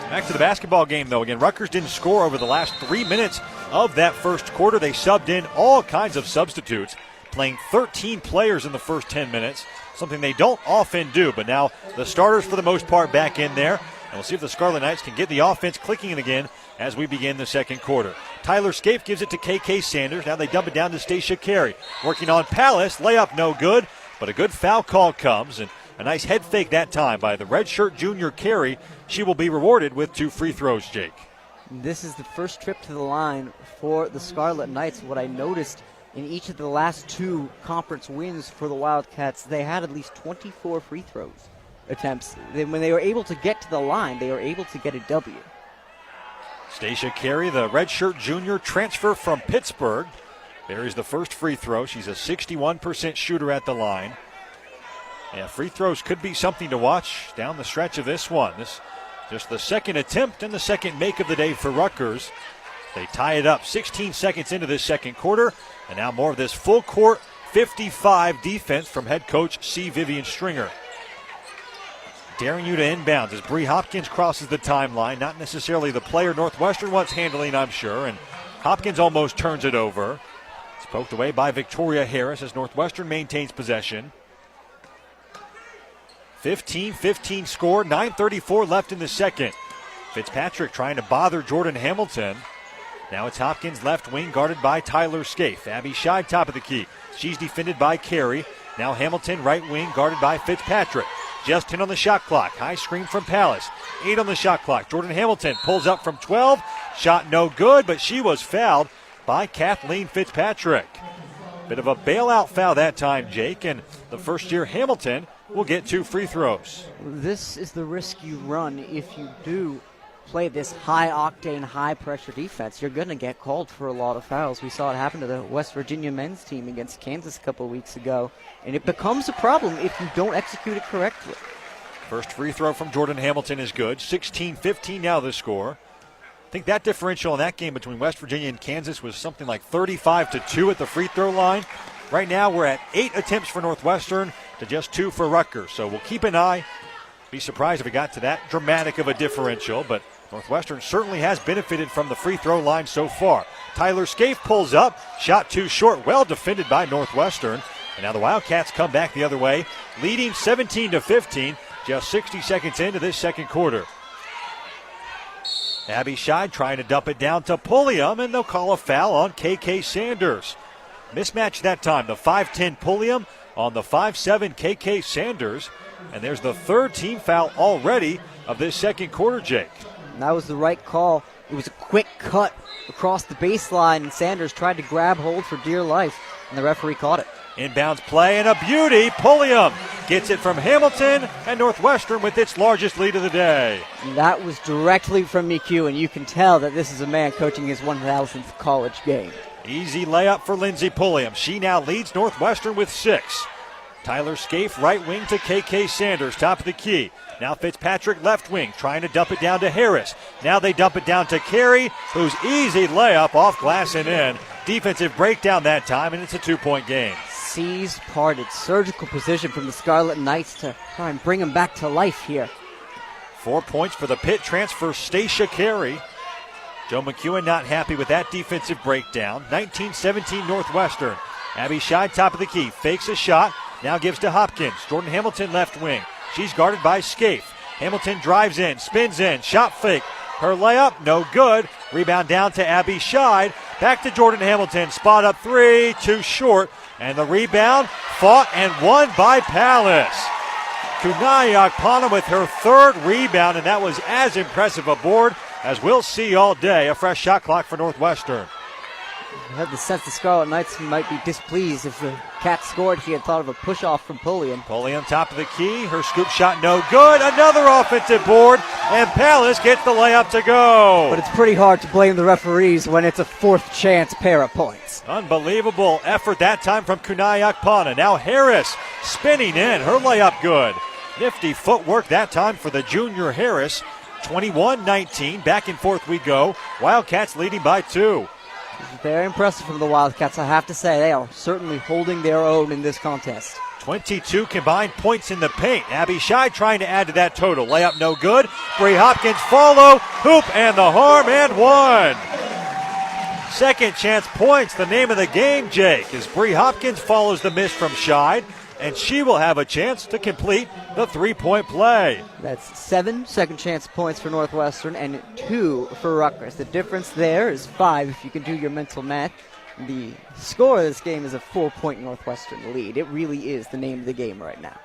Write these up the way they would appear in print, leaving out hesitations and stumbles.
Back to the basketball game, though. Again, Rutgers didn't score over the last 3 minutes of that first quarter. They subbed in all kinds of substitutes, playing 13 players in the first 10 minutes, something they don't often do. But now the starters, for the most part, back in there. And we'll see if the Scarlet Knights can get the offense clicking again as we begin the second quarter. Tyler Scaife gives it to KK Sanders. Now they dump it down to Stacia Carey. Working on Palace. Layup no good, but a good foul call comes. And a nice head fake that time by the redshirt junior Carey. She will be rewarded with 2 free throws, Jake. This is the first trip to the line for the Scarlet Knights. What I noticed in each of the last 2 conference wins for the Wildcats, they had at least 24 free throws attempts. When they were able to get to the line, they were able to get a W. Stacia Carey, the redshirt junior transfer from Pittsburgh, buries the first free throw. She's a 61% shooter at the line. Yeah, free throws could be something to watch down the stretch of this one. This just the second attempt and the second make of the day for Rutgers. They tie it up 16 seconds into this second quarter, and now more of this full court 55 defense from head coach C. Vivian Stringer. Daring you to inbounds as Bree Hopkins crosses the timeline. Not necessarily the player Northwestern wants handling, I'm sure, and Hopkins almost turns it over. It's poked away by Victoria Harris as Northwestern maintains possession. 15-15 score, 9:34 left in the second. Fitzpatrick trying to bother Jordan Hamilton. Now it's Hopkins left wing guarded by Tyler Scaife. Abby Scheid top of the key. She's defended by Carey. Now Hamilton right wing guarded by Fitzpatrick. Just 10 on the shot clock. High screen from Palace. 8 on the shot clock. Jordan Hamilton pulls up from 12. Shot no good, but she was fouled by Kathleen Fitzpatrick. Bit of a bailout foul that time, Jake, and the first-year Hamilton will get 2 free throws. This is the risk you run if you do play this high-octane, high-pressure defense. You're going to get called for a lot of fouls. We saw it happen to the West Virginia men's team against Kansas a couple of weeks ago, and it becomes a problem if you don't execute it correctly. First free throw from Jordan Hamilton is good. 16-15 now the score. I think that differential in that game between West Virginia and Kansas was something like 35-2 at the free throw line. Right now we're at 8 attempts for Northwestern to just 2 for Rutgers. So we'll keep an eye. Be surprised if it got to that dramatic of a differential, but Northwestern certainly has benefited from the free throw line so far. Tyler Scaife pulls up, shot too short, well defended by Northwestern. And now the Wildcats come back the other way, leading 17-15, just 60 seconds into this second quarter. Abby Scheid trying to dump it down to Pulliam, and they'll call a foul on KK Sanders. Mismatch that time, the 5'10 Pulliam on the 5'7 KK Sanders. And there's the 3rd team foul already of this second quarter, Jake. And that was the right call. It was a quick cut across the baseline, and Sanders tried to grab hold for dear life, and the referee caught it. Inbounds play and a beauty. Pulliam gets it from Hamilton, and Northwestern with its largest lead of the day. And that was directly from McHugh, and you can tell that this is a man coaching his 1,000th college game. Easy layup for Lindsey Pulliam. She now leads Northwestern with 6. Tyler Scaife right wing to KK Sanders, top of the key. Now Fitzpatrick left wing, trying to dump it down to Harris. Now they dump it down to Carey, whose easy layup off glass and in. Defensive breakdown that time, and it's a 2-point game. Seas parted, surgical position from the Scarlet Knights to try and bring him back to life here. 4 points for the Pitt transfer, Stacia Carey. Joe McEwen not happy with that defensive breakdown. 19-17 Northwestern. Abby Scheid top of the key, fakes a shot, now gives to Hopkins. Jordan Hamilton left wing. She's guarded by Scaife. Hamilton drives in, spins in, shot fake. Her layup, no good. Rebound down to Abby Scheid. Back to Jordan Hamilton. Spot up 3, too short. And the rebound fought and won by Palace. Kunai Akpana with her 3rd rebound, and that was as impressive a board as we'll see all day. A fresh shot clock for Northwestern. I had the sense the Scarlet Knights might be displeased if the Cats scored. He had thought of a push-off from Pulliam. Pulliam top of the key. Her scoop shot no good. Another offensive board, and Palace gets the layup to go. But it's pretty hard to blame the referees when it's a 4th chance pair of points. Unbelievable effort that time from Kunai Akpana. Now Harris spinning in. Her layup good. Nifty footwork that time for the junior Harris. 21-19. Back and forth we go. Wildcats leading by 2. Very impressive from the Wildcats, I have to say. They are certainly holding their own in this contest. 22 combined points in the paint. Abby Scheid trying to add to that total. Layup no good. Bree Hopkins follow, hoop and the harm and one. Second chance points, the name of the game, Jake, as Bree Hopkins follows the miss from Scheid, and she will have a chance to complete the three-point play. That's 7 second chance points for Northwestern and 2 for Rutgers. The difference there is 5 if you can do your mental math. The score of this game is a 4-point Northwestern lead. It really is the name of the game right now.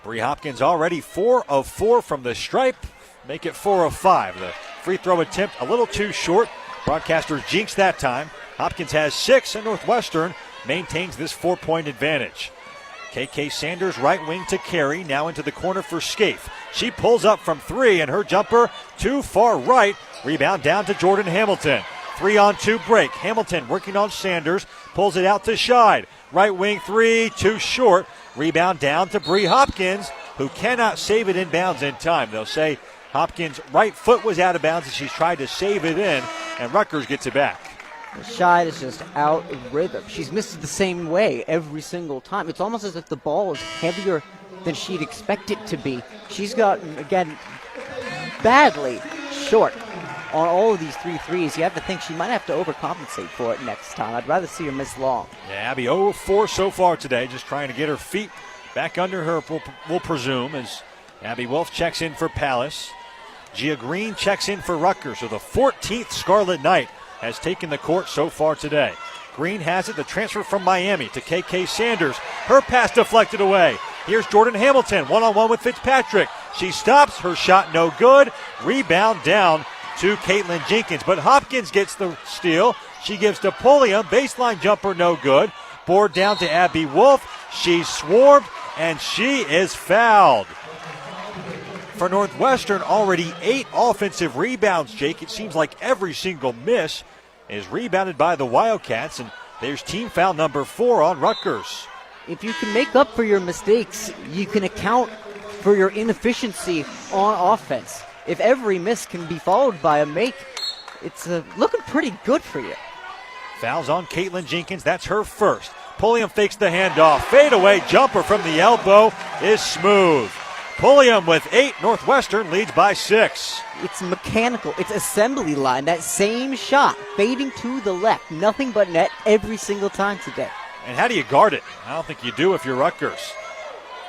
Bree Hopkins already 4 of 4 from the stripe. Make it 4 of 5. The free throw attempt a little too short. Broadcasters jinxed that time. Hopkins has 6, and Northwestern maintains this 4-point advantage. KK Sanders right wing to Carey, now into the corner for Scaife. She pulls up from 3, and her jumper too far right. Rebound down to Jordan Hamilton. 3-on-2 break. Hamilton working on Sanders, pulls it out to Scheid. Right wing 3, too short. Rebound down to Bree Hopkins, who cannot save it inbounds in time. They'll say Hopkins' right foot was out of bounds as she's tried to save it in, and Rutgers gets it back. Scheid is just out of rhythm. She's missed it the same way every single time. It's almost as if the ball is heavier than she'd expect it to be. She's gotten, again, badly short on all of these 3 threes. You have to think she might have to overcompensate for it next time. I'd rather see her miss long. Yeah, Abby 0-4 so far today, just trying to get her feet back under her, we'll presume, as Abby Wolf checks in for Palace. Gia Green checks in for Rutgers, so the 14th Scarlet Knight has taken the court so far today. Green has it, the transfer from Miami to KK Sanders. Her pass deflected away. Here's Jordan Hamilton, one-on-one with Fitzpatrick. She stops, her shot no good. Rebound down to Caitlin Jenkins, but Hopkins gets the steal. She gives to Pulliam, baseline jumper no good. Board down to Abby Wolf. She's swarmed, and she is fouled. For Northwestern, already 8 offensive rebounds, Jake. It seems like every single miss is rebounded by the Wildcats, and there's team foul number 4 on Rutgers. If you can make up for your mistakes, you can account for your inefficiency on offense. If every miss can be followed by a make, it's looking pretty good for you. Fouls on Caitlin Jenkins. That's her first. Pulliam fakes the handoff. Fadeaway jumper from the elbow is smooth. Pulliam with 8. Northwestern leads by 6. It's mechanical. It's assembly line. That same shot fading to the left. Nothing but net every single time today. And how do you guard it? I don't think you do if you're Rutgers.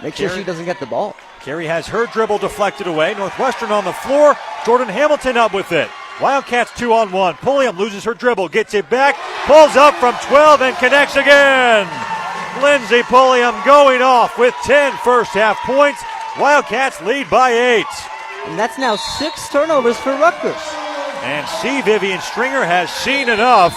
Make sure she doesn't get the ball. Carey has her dribble deflected away. Northwestern on the floor. Jordan Hamilton up with it. Wildcats 2-on-1. Pulliam loses her dribble, gets it back, pulls up from 12 and connects again. Lindsey Pulliam going off with 10 first half points. Wildcats lead by 8. And that's now 6 turnovers for Rutgers. And C. Vivian Stringer has seen enough.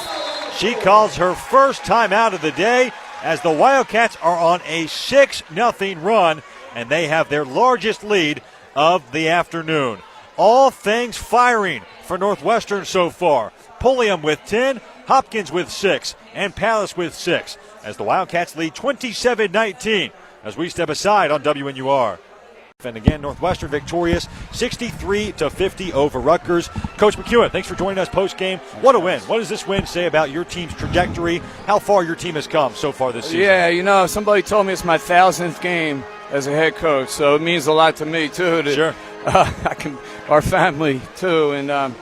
She calls her first timeout of the day as the Wildcats are on a 6-0 run, and they have their largest lead of the afternoon. All things firing for Northwestern so far. Pulliam with 10, Hopkins with 6, and Palace with 6, as the Wildcats lead 27-19 as we step aside on WNUR. And again, Northwestern victorious 63-50 over Rutgers. Coach McEwen, thanks for joining us post-game. What a win. What does this win say about your team's trajectory, how far your team has come so far this season? Yeah, you know, somebody told me it's my 1,000th game as a head coach, so it means a lot to me, too. Sure. Our family, too. And,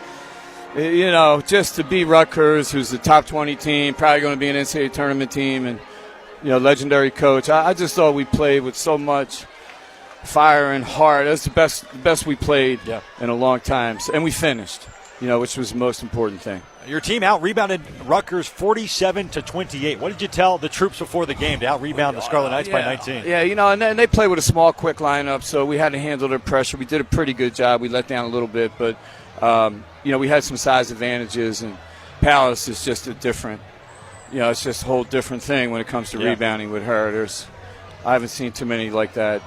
you know, just to beat Rutgers, who's the top 20 team, probably going to be an NCAA tournament team, and, you know, legendary coach. I just thought we played with so much fire and heart. That's the best we played in a long time. And we finished, you know, which was the most important thing. Your team out-rebounded Rutgers 47-28. What did you tell the troops before the game to out-rebound the Scarlet Knights by 19? Yeah, you know, and then they play with a small, quick lineup, so we had to handle their pressure. We did a pretty good job. We let down a little bit, but, you know, we had some size advantages, and Palace is just a different, you know, it's just a whole different thing when it comes to rebounding with her. I haven't seen too many like that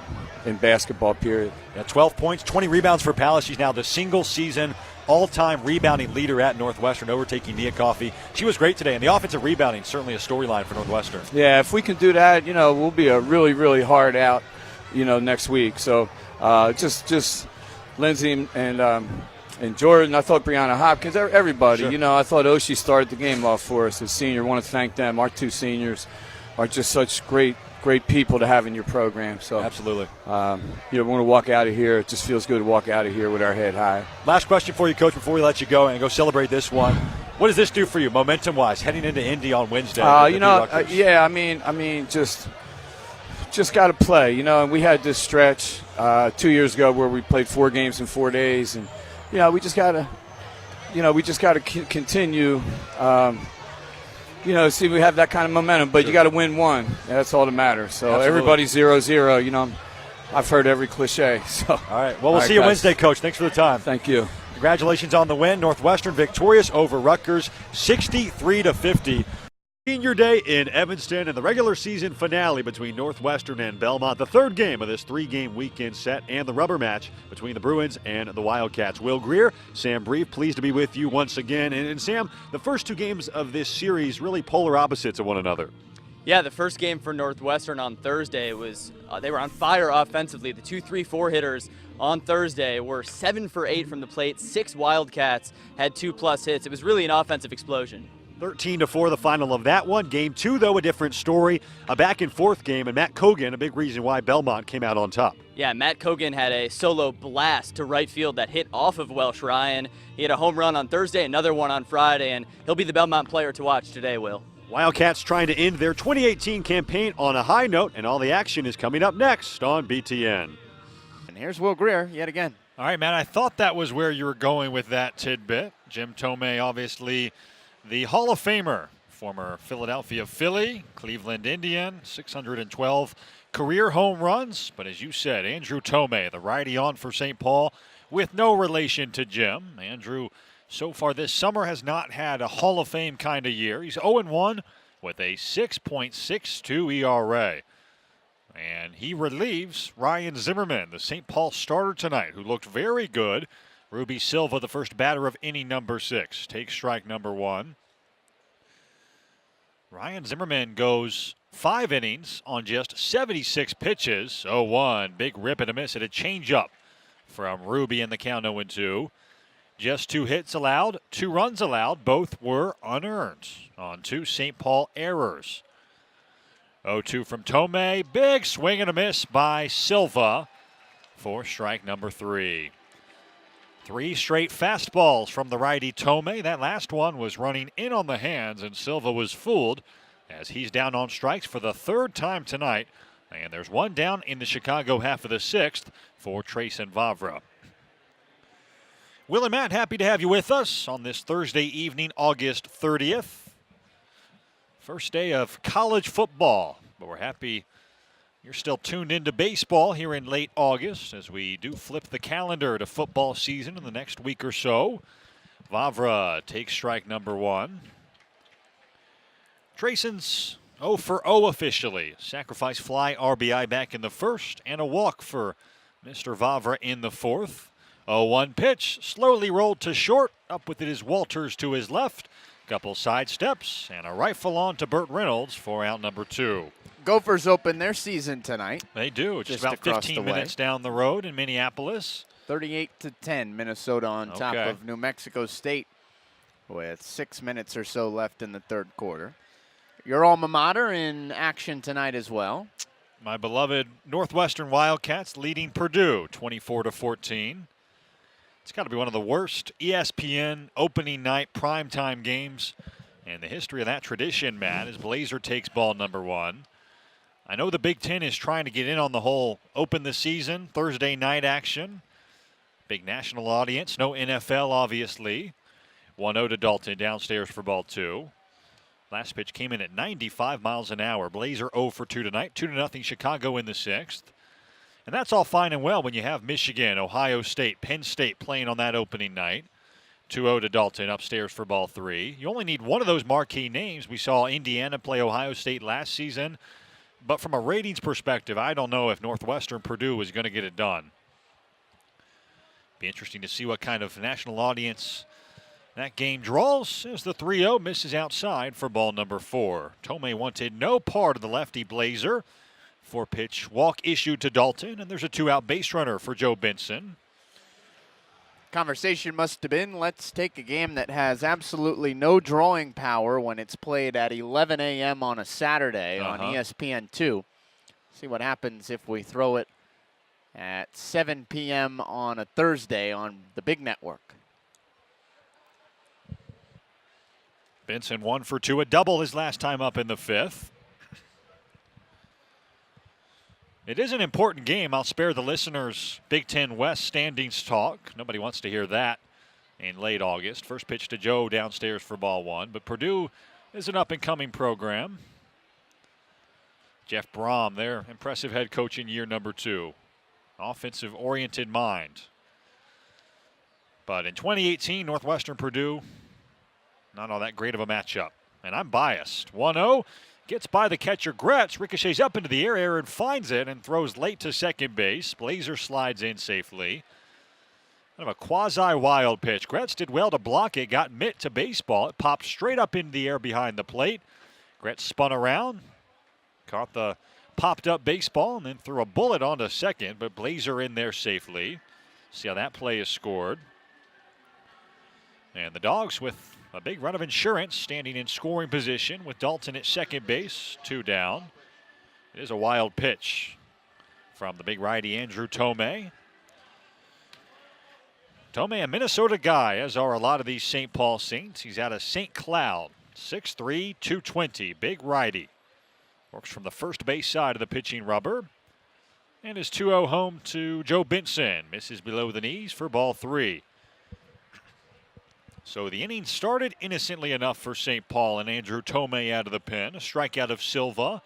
in basketball, period. 12 points, 20 rebounds for Palace. She's now the single-season all-time rebounding leader at Northwestern, overtaking Nia Coffey. She was great today, and the offensive rebounding certainly a storyline for Northwestern. Yeah, if we can do that, you know, we'll be a really, really hard out, you know, next week. So just Lindsey and Jordan. I thought Brianna Hopkins, everybody. Sure. You know, I thought Oshie started the game off for us as senior. I want to thank them. Our 2 seniors are just such great great people to have in your program. So Absolutely. we want to walk out of here. It just feels good to walk out of here with our head high. Last question for you, Coach, before we let you go and go celebrate this one. What does this do for you, momentum-wise, heading into Indy on Wednesday? Just got to play. And we had this stretch 2 years ago where we played 4 games in 4 days, and we just got to continue. See if we have that kind of momentum, but you got to win one. That's all that matters. So Absolutely. Everybody's 0-0. I've heard every cliche. So all right. Well, we'll see you Wednesday, Coach. Thanks for the time. Thank you. Congratulations on the win. Northwestern victorious over Rutgers, 63-50. Senior Day in Evanston and the regular season finale between Northwestern and Belmont. The third game of this 3-game weekend set and the rubber match between the Bruins and the Wildcats. Will Greer, Sam Brief, pleased to be with you once again. And Sam, the first 2 games of this series really polar opposites of one another. Yeah, the first game for Northwestern on Thursday was they were on fire offensively. The 2-3-4 hitters on Thursday were 7 for 8 from the plate. 6 Wildcats had 2+ hits. It was really an offensive explosion. 13-4 the final of that one. Game 2, though, a different story. A back-and-forth game, and Matt Cogan, a big reason why Belmont came out on top. Yeah, Matt Cogan had a solo blast to right field that hit off of Welsh Ryan. He had a home run on Thursday, another one on Friday, and he'll be the Belmont player to watch today, Will. Wildcats trying to end their 2018 campaign on a high note, and all the action is coming up next on BTN. And here's Will Greer yet again. All right, Matt, I thought that was where you were going with that tidbit. Jim Thome, obviously the Hall of Famer, former Philadelphia Philly, Cleveland Indian, 612 career home runs. But as you said, Andrew Thome, the righty on for St. Paul, with no relation to Jim. Andrew, so far this summer, has not had a Hall of Fame kind of year. He's 0-1 with a 6.62 ERA. And he relieves Ryan Zimmerman, the St. Paul starter tonight, who looked very good. Ruby Silva, the first batter of inning number 6, takes strike number 1. Ryan Zimmerman goes 5 innings on just 76 pitches. 0-1, big rip and a miss at a changeup from Ruby in the count 0-2. Just 2 hits allowed, 2 runs allowed. Both were unearned on 2 St. Paul errors. 0-2 from Thome. Big swing and a miss by Silva for strike number 3. 3 straight fastballs from the righty Thome. That last one was running in on the hands, and Silva was fooled as he's down on strikes for the 3rd time tonight. And there's 1 down in the Chicago half of the 6th for Trayson Vavra. Will and Matt, happy to have you with us on this Thursday evening, August 30th. First day of college football, but we're happy you're still tuned into baseball here in late August as we do flip the calendar to football season in the next week or so. Vavra takes strike number 1. Trayson's 0 for 0 officially. Sacrifice fly RBI back in the 1st and a walk for Mr. Vavra in the 4th. 0-1 pitch, slowly rolled to short. Up with it is Walters to his left. Couple side steps and a rifle on to Burt Reynolds for out number 2. Gophers open their season tonight. They do. It's just about across 15 the minutes down the road in Minneapolis. 38-10, Minnesota on top Okay. of New Mexico State with 6 minutes or so left in the 3rd quarter. Your alma mater in action tonight as well. My beloved Northwestern Wildcats leading Purdue 24-14. It's got to be one of the worst ESPN opening night primetime games in the history of that tradition, Matt, as Blazer takes ball number 1. I know the Big Ten is trying to get in on the whole open the season, Thursday night action. Big national audience, no NFL, obviously. 1-0 to Dalton downstairs for ball 2. Last pitch came in at 95 miles an hour. Blazer 0 for 2 tonight, 2-0 Chicago in the 6th. And that's all fine and well when you have Michigan, Ohio State, Penn State playing on that opening night. 2-0 to Dalton upstairs for ball 3. You only need one of those marquee names. We saw Indiana play Ohio State last season. But from a ratings perspective, I don't know if Northwestern Purdue is going to get it done. Be interesting to see what kind of national audience that game draws as the 3-0 misses outside for ball number 4. Thome wanted no part of the lefty Blazer. 4-pitch walk issued to Dalton, and there's a 2-out base runner for Joe Benson. Conversation must have been, let's take a game that has absolutely no drawing power when it's played at 11 a.m. on a Saturday on ESPN2. See what happens if we throw it at 7 p.m. on a Thursday on the big network. Benson 1 for 2, a double his last time up in the 5th. It is an important game. I'll spare the listeners Big Ten West standings talk. Nobody wants to hear that in late August. First pitch to Joe downstairs for ball 1. But Purdue is an up-and-coming program. Jeff Brom, their impressive head coach in year number 2. Offensive-oriented mind. But in 2018, Northwestern Purdue, not all that great of a matchup. And I'm biased. 1-0. Gets by the catcher Gretz, ricochets up into the air. Aaron finds it and throws late to second base. Blazer slides in safely. Kind of a quasi-wild pitch. Gretz did well to block it, got mitt to baseball. It popped straight up into the air behind the plate. Gretz spun around, caught the popped-up baseball, and then threw a bullet onto second, but Blazer in there safely. See how that play is scored. And the Dogs with a big run of insurance, standing in scoring position with Dalton at second base, 2 down. It is a wild pitch from the big righty Andrew Tomei. Tomei, a Minnesota guy, as are a lot of these St. Paul Saints. He's out of St. Cloud, 6'3", 220, big righty. Works from the first base side of the pitching rubber. And his 2-0 home to Joe Benson. Misses below the knees for ball 3. So the inning started innocently enough for St. Paul and Andrew Tomei out of the pen. A strikeout of Silva.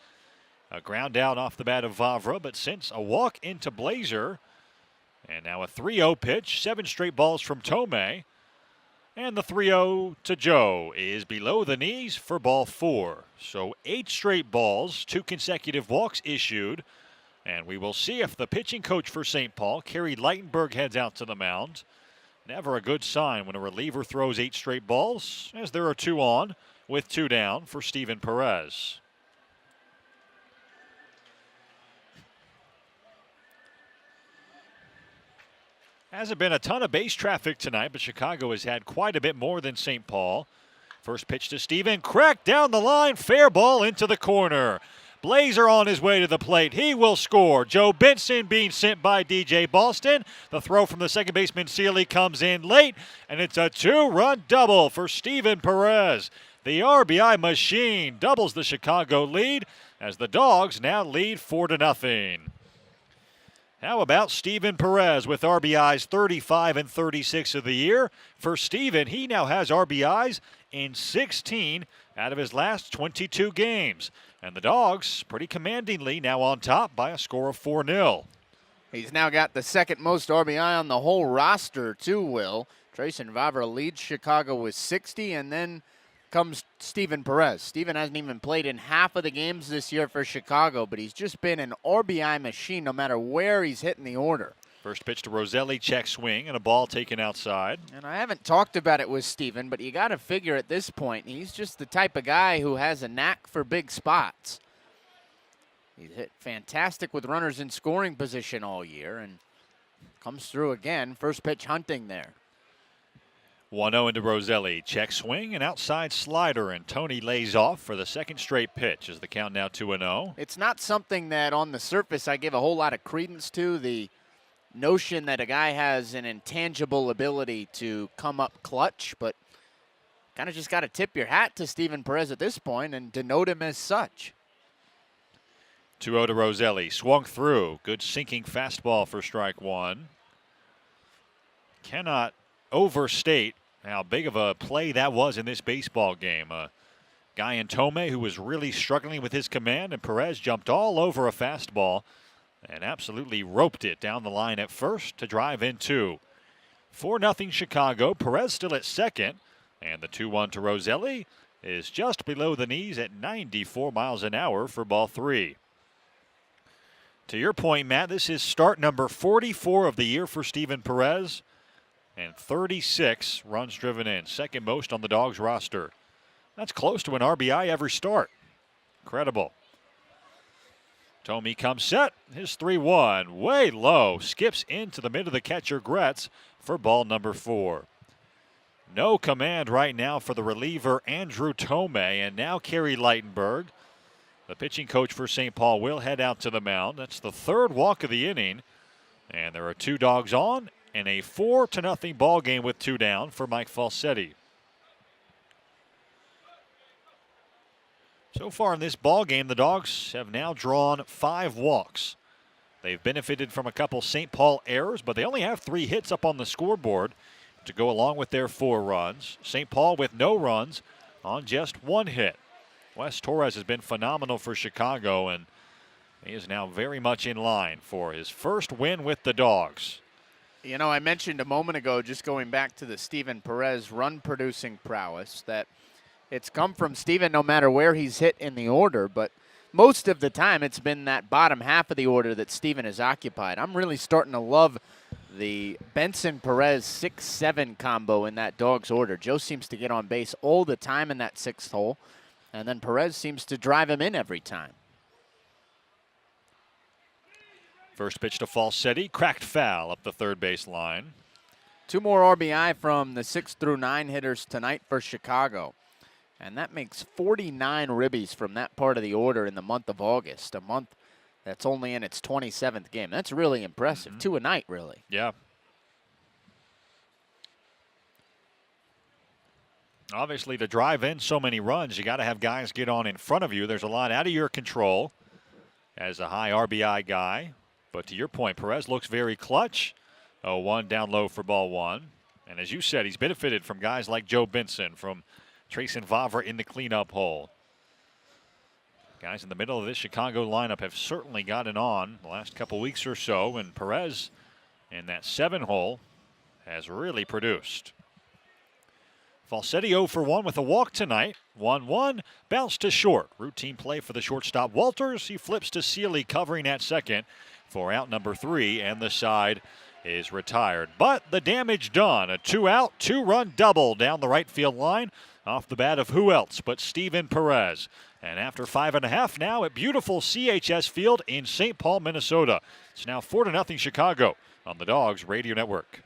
A ground out off the bat of Vavra, but since a walk into Blazer. And now a 3-0 pitch. 7 straight balls from Tomei. And the 3-0 to Joe is below the knees for ball 4. So 8 straight balls, 2 consecutive walks issued. And we will see if the pitching coach for St. Paul, Kerry Leitenberg, heads out to the mound. Never a good sign when a reliever throws 8 straight balls, as there are 2 on with 2 down for Steven Perez. Hasn't been a ton of base traffic tonight, but Chicago has had quite a bit more than St. Paul. First pitch to Steven, cracked down the line, fair ball into the corner. Blazer on his way to the plate. He will score. Joe Benson being sent by DJ Boston. The throw from the second baseman Sealy comes in late, and it's a 2-run double for Steven Perez. The RBI machine doubles the Chicago lead as the Dogs now lead 4-0. How about Steven Perez with RBIs 35 and 36 of the year? For Steven, he now has RBIs in 16 out of his last 22 games. And the Dogs, pretty commandingly, now on top by a score of 4-0. He's now got the second most RBI on the whole roster, too, Will. Trayson Vavra leads Chicago with 60, and then comes Steven Perez. Steven hasn't even played in half of the games this year for Chicago, but he's just been an RBI machine no matter where he's hitting the order. First pitch to Roselli, check swing, and a ball taken outside. And I haven't talked about it with Steven, but you got to figure at this point, he's just the type of guy who has a knack for big spots. He's hit fantastic with runners in scoring position all year and comes through again. First pitch hunting there. 1-0 into Roselli. Check swing, and outside slider, and Tony lays off for the second straight pitch as the count now 2-0. It's not something that on the surface I give a whole lot of credence to, the notion that a guy has an intangible ability to come up clutch, but kind of just got to tip your hat to Steven Perez at this point and denote him as such. 2-0 to Roselli. Swung through. Good sinking fastball for strike 1. Cannot overstate how big of a play that was in this baseball game. A guy in Tomei who was really struggling with his command, and Perez jumped all over a fastball and absolutely roped it down the line at first to drive in 2. 4-0 Chicago. Perez still at second, and the 2-1 to Roselli is just below the knees at 94 miles an hour for ball 3. To your point, Matt, this is start number 44 of the year for Steven Perez, and 36 runs driven in, second most on the Dogs roster. That's close to an RBI every start. Incredible. Tomei comes set. His 3-1 way low. Skips into the mid of the catcher Gretz for ball number 4. No command right now for the reliever Andrew Tomei, and now Kerry Leitenberg. The pitching coach for St. Paul will head out to the mound. That's the third walk of the inning. And there are 2 dogs on and a 4-0 ball game with 2 down for Mike Falsetti. So far in this ball game, the Dogs have now drawn 5 walks. They've benefited from a couple St. Paul errors, but they only have 3 hits up on the scoreboard to go along with their 4 runs. St. Paul with no runs on just 1 hit. Wes Torres has been phenomenal for Chicago, and he is now very much in line for his first win with the Dogs. You know, I mentioned a moment ago, just going back to the Steven Perez run-producing prowess, that it's come from Steven no matter where he's hit in the order, but most of the time it's been that bottom half of the order that Steven has occupied. I'm really starting to love the Benson-Perez 6-7 combo in that Dogs order. Joe seems to get on base all the time in that 6th hole, and then Perez seems to drive him in every time. First pitch to Falsetti, cracked foul up the third base line. 2 more RBI from the 6 through 9 hitters tonight for Chicago. And that makes 49 ribbies from that part of the order in the month of August, a month that's only in its 27th game. That's really impressive. 2 a night, really. Yeah. Obviously, to drive in so many runs, you got to have guys get on in front of you. There's a lot out of your control as a high RBI guy. But to your point, Perez looks very clutch. 0-1 down low for ball 1. And as you said, he's benefited from guys like Joe Benson, from Trayson Vavra in the cleanup hole. Guys in the middle of this Chicago lineup have certainly gotten on the last couple weeks or so, and Perez in that 7 hole has really produced. Falsetti 0 for 1 with a walk tonight. 1-1, bounce to short. Routine play for the shortstop Walters. He flips to Sealy covering at second for out number 3, and the side is retired. But the damage done. A 2-out, 2-run double down the right field line off the bat of who else but Steven Perez. And after 5.5 now at beautiful CHS Field in St. Paul, Minnesota. It's now 4-0 Chicago on the Dogs Radio Network.